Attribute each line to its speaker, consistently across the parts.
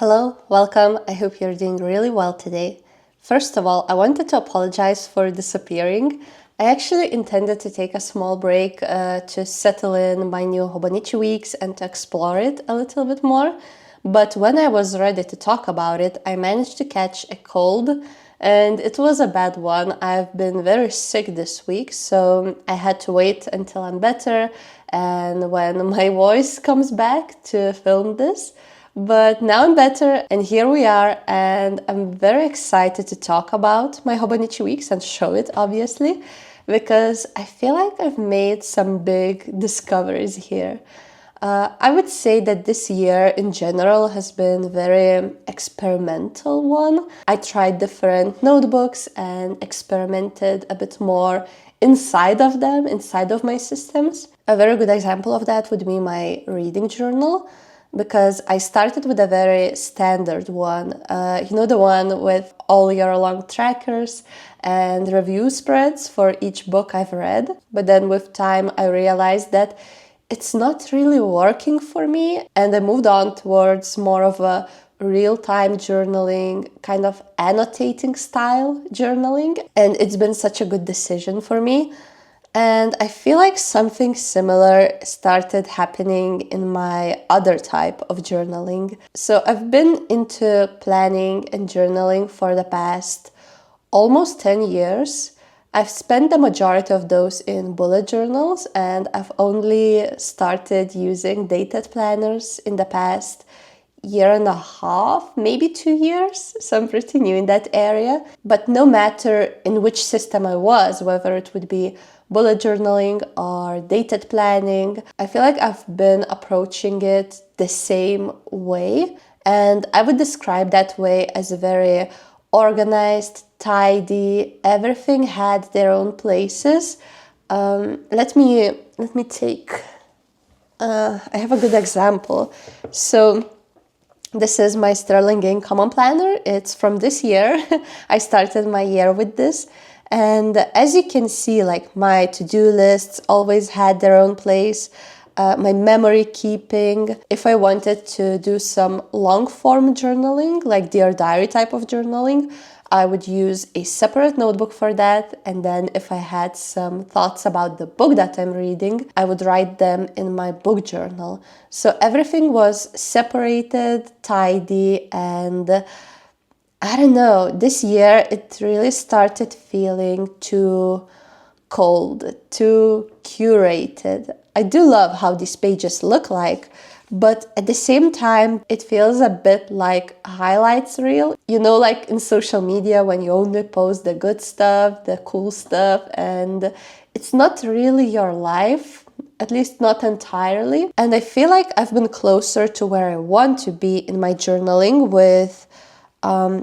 Speaker 1: Hello, welcome. I hope you're doing really well today. First of all, I wanted to apologize for disappearing. I actually intended to take a small break to settle in my new Hobonichi Weeks and to explore it a little bit more. But when I was ready to talk about it, I managed to catch a cold, and it was a bad one. I've been very sick this week, so I had to wait until I'm better and when my voice comes back to film this. But now I'm better, and here we are, and I'm very excited to talk about my Hobonichi Weeks and show it, obviously, because I feel like I've made some big discoveries here. I would say that this year in general has been a very experimental one. I tried different notebooks and experimented a bit more inside of them, inside of my systems. A very good example of that would be my reading journal, because I started with a very standard one. The one with all year long trackers and review spreads for each book I've read. But then with time, I realized that it's not really working for me, and I moved on towards more of a real-time journaling, kind of annotating style journaling, and it's been such a good decision for me. And I feel like something similar started happening in my other type of journaling. So I've been into planning and journaling for the past almost 10 years. I've spent the majority of those in bullet journals, and I've only started using dated planners in the past year and a half, maybe 2 years, so I'm pretty new in that area. But no matter in which system I was, whether it would be bullet journaling or dated planning, I feel like I've been approaching it the same way, and I would describe that way as very organized, tidy. Everything had their own places. Let me take. I have a good example. So this is my Sterling Ink Common Planner. It's from this year. I started my year with this. And as you can see, like my to-do lists always had their own place. My memory keeping. If I wanted to do some long form journaling, like Dear Diary type of journaling, I would use a separate notebook for that. And then if I had some thoughts about the book that I'm reading, I would write them in my book journal. So everything was separated, tidy, and I don't know, this year it really started feeling too cold, too curated. I do love how these pages look like, but at the same time, it feels a bit like highlights reel. Like in social media when you only post the good stuff, the cool stuff, and it's not really your life, at least not entirely. And I feel like I've been closer to where I want to be in my journaling with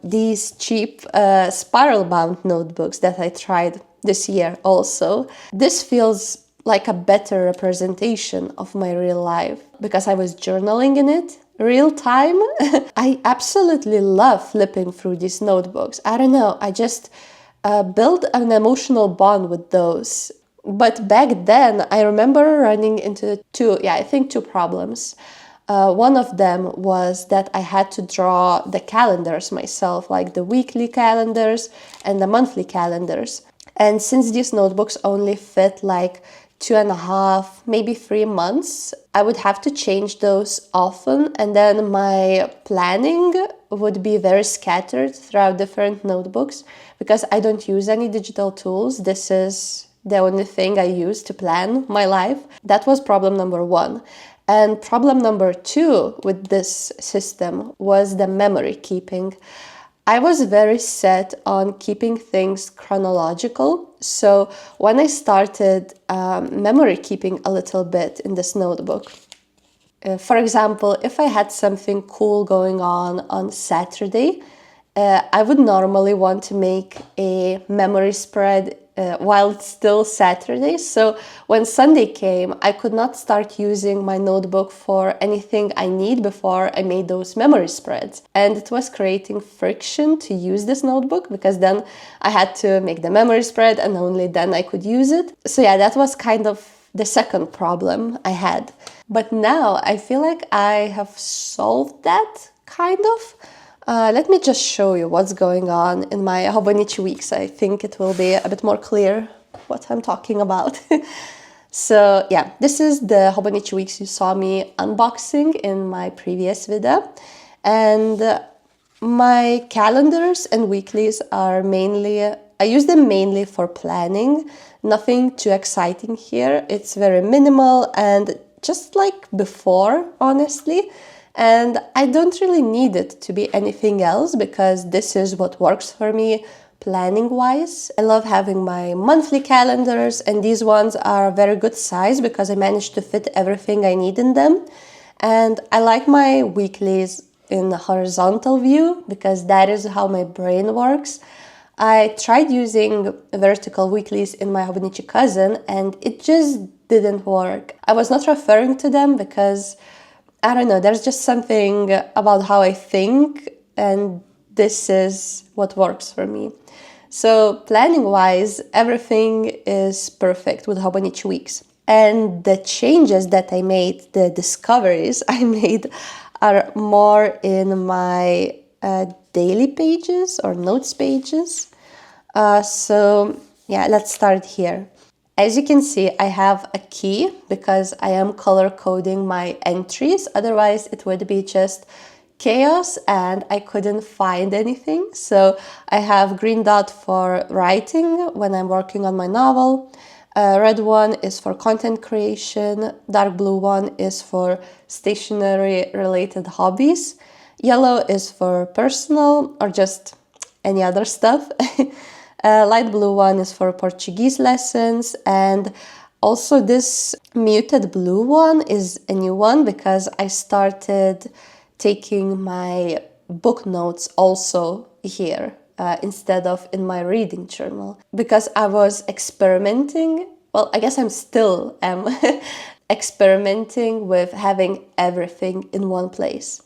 Speaker 1: these cheap spiral-bound notebooks that I tried this year also. This feels like a better representation of my real life because I was journaling in it real time. I absolutely love flipping through these notebooks. I don't know, I just built an emotional bond with those. But back then, I remember running into two problems. One of them was that I had to draw the calendars myself, like the weekly calendars and the monthly calendars. And since these notebooks only fit like 2.5, maybe 3 months, I would have to change those often, and then my planning would be very scattered throughout different notebooks because I don't use any digital tools. This is the only thing I use to plan my life. That was problem number one. And problem number two with this system was the memory keeping. I was very set on keeping things chronological. So when I started memory keeping a little bit in this notebook, for example, if I had something cool going on Saturday, I would normally want to make a memory spread while it's still Saturday. So when Sunday came, I could not start using my notebook for anything I need before I made those memory spreads. And it was creating friction to use this notebook because then I had to make the memory spread and only then I could use it. So yeah, that was kind of the second problem I had. But now I feel like I have solved that kind of. Let me just show you what's going on in my Hobonichi Weeks. I think it will be a bit more clear what I'm talking about. So yeah, this is the Hobonichi Weeks you saw me unboxing in my previous video. And my calendars and weeklies are mainly, I use them mainly for planning. Nothing too exciting here. It's very minimal and just like before, honestly. And I don't really need it to be anything else because this is what works for me planning wise. I love having my monthly calendars, and these ones are a very good size because I managed to fit everything I need in them. And I like my weeklies in a horizontal view because that is how my brain works. I tried using vertical weeklies in my Hobonichi cousin and it just didn't work. I was not referring to them because, I don't know, there's just something about how I think, and this is what works for me. So planning wise, everything is perfect with Hobonichi Weeks. And the changes that I made, the discoveries I made, are more in my daily pages or notes pages. So yeah, let's start here. As you can see, I have a key because I am color coding my entries. Otherwise, it would be just chaos and I couldn't find anything. So I have green dot for writing when I'm working on my novel. Red one is for content creation. Dark blue one is for stationery related hobbies. Yellow is for personal or just any other stuff. Light blue one is for Portuguese lessons, and also this muted blue one is a new one because I started taking my book notes also here instead of in my reading journal because I was experimenting. Well, I guess I'm still experimenting with having everything in one place.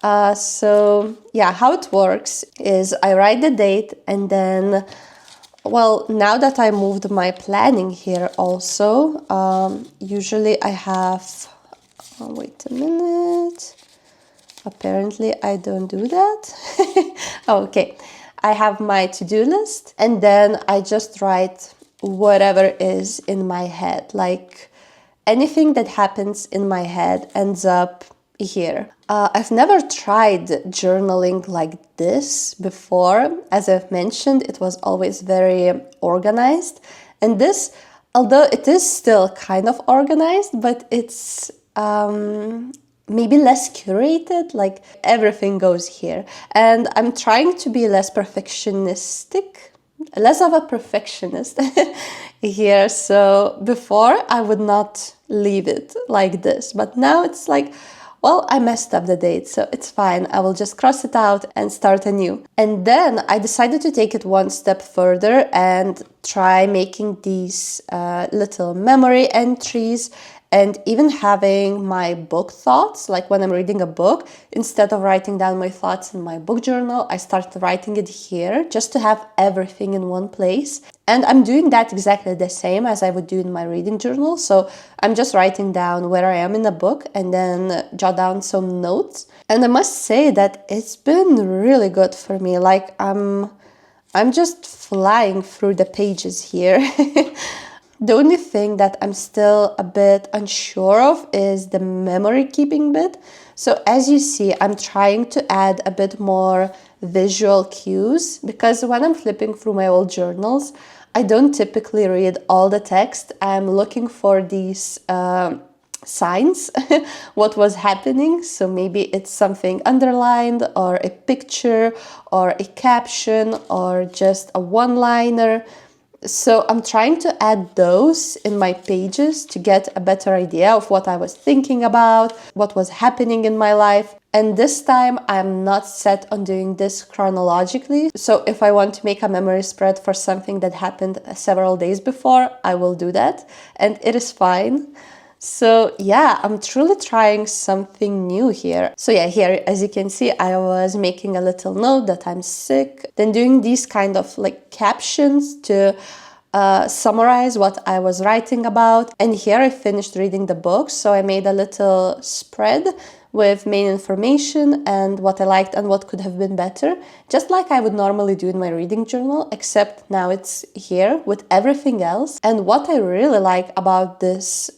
Speaker 1: So yeah, how it works is I write the date and then, well, now that I moved my planning here also, usually I have, wait a minute, apparently I don't do that. Okay, I have my to-do list and then I just write whatever is in my head, like anything that happens in my head ends up here. I've never tried journaling like this before. As I've mentioned, it was always very organized. And this, although it is still kind of organized, but it's maybe less curated, like everything goes here. And I'm trying to be less perfectionistic, less of a perfectionist here. So before I would not leave it like this, but now it's like, well, I messed up the date, so it's fine. I will just cross it out and start anew. And then I decided to take it one step further and try making these little memory entries and even having my book thoughts. Like when I'm reading a book, instead of writing down my thoughts in my book journal, I started writing it here just to have everything in one place. And I'm doing that exactly the same as I would do in my reading journal. So I'm just writing down where I am in the book and then jot down some notes. And I must say that it's been really good for me. Like I'm just flying through the pages here. The only thing that I'm still a bit unsure of is the memory keeping bit. So as you see, I'm trying to add a bit more visual cues because when I'm flipping through my old journals, I don't typically read all the text. I'm looking for these signs, what was happening. So maybe it's something underlined or a picture or a caption or just a one-liner. So I'm trying to add those in my pages to get a better idea of what I was thinking about, what was happening in my life. And this time I'm not set on doing this chronologically. So if I want to make a memory spread for something that happened several days before, I will do that. And it is fine. So yeah, I'm truly trying something new here. So yeah, here, as you can see, I was making a little note that I'm sick, then doing these kind of like captions to summarize what I was writing about. And here I finished reading the book, so I made a little spread with main information and what I liked and what could have been better, just like I would normally do in my reading journal, except now it's here with everything else. And what I really like about this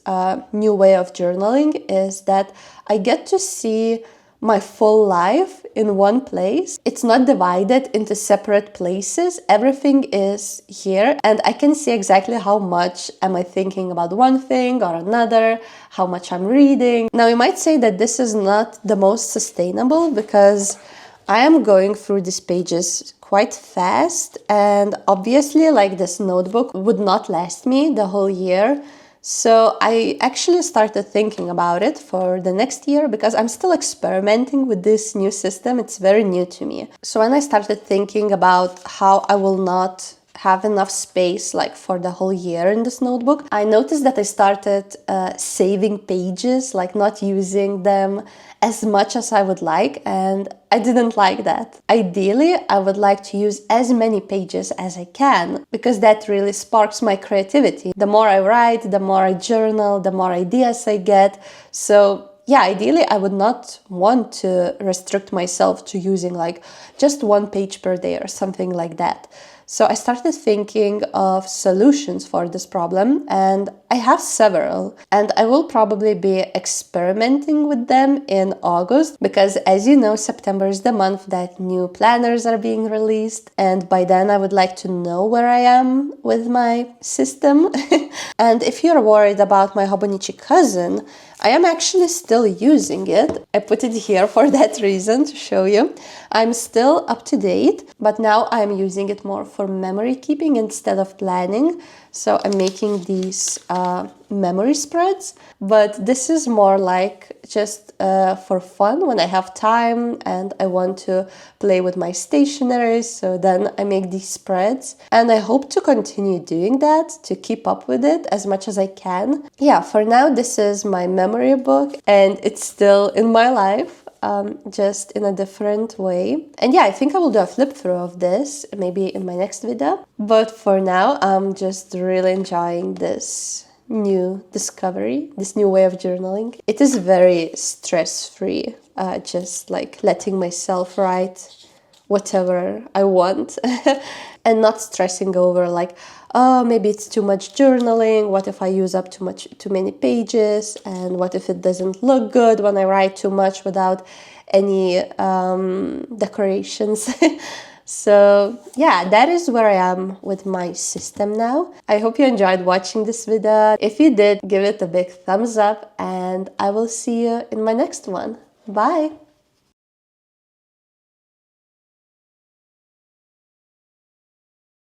Speaker 1: new way of journaling is that I get to see my full life in one place. It's not divided into separate places. Everything is here, and I can see exactly how much am I thinking about one thing or another, how much I'm reading. Now, you might say that this is not the most sustainable because I am going through these pages quite fast, and obviously, like, this notebook would not last me the whole year. So I actually started thinking about it for the next year because I'm still experimenting with this new system. It's very new to me. So when I started thinking about how I will not have enough space like for the whole year in this notebook, I noticed that I started saving pages, like not using them as much as I would like, and I didn't like that. Ideally, I would like to use as many pages as I can because that really sparks my creativity. The more I write, the more I journal, the more ideas I get. So yeah, ideally, I would not want to restrict myself to using like just 1 page per day or something like that. So I started thinking of solutions for this problem, and I have several, and I will probably be experimenting with them in August because, as you know, September is the month that new planners are being released, and by then I would like to know where I am with my system. And if you're worried about my Hobonichi cousin, I am actually still using it. I put it here for that reason, to show you. I'm still up to date, but now I'm using it more for memory keeping instead of planning. So I'm making these memory spreads, but this is more like just for fun when I have time and I want to play with my stationery. So then I make these spreads, and I hope to continue doing that to keep up with it as much as I can. Yeah, for now, this is my memory book, and it's still in my life. Just in a different way. And yeah, I think I will do a flip through of this, maybe in my next video. But for now, I'm just really enjoying this new discovery, this new way of journaling. It is very stress-free, just like letting myself write whatever I want and not stressing over like, oh, maybe it's too much journaling. What if I use up too many pages? And what if it doesn't look good when I write too much without any decorations? So yeah, that is where I am with my system now. I hope you enjoyed watching this video. If you did, give it a big thumbs up, and I will see you in my next one. Bye!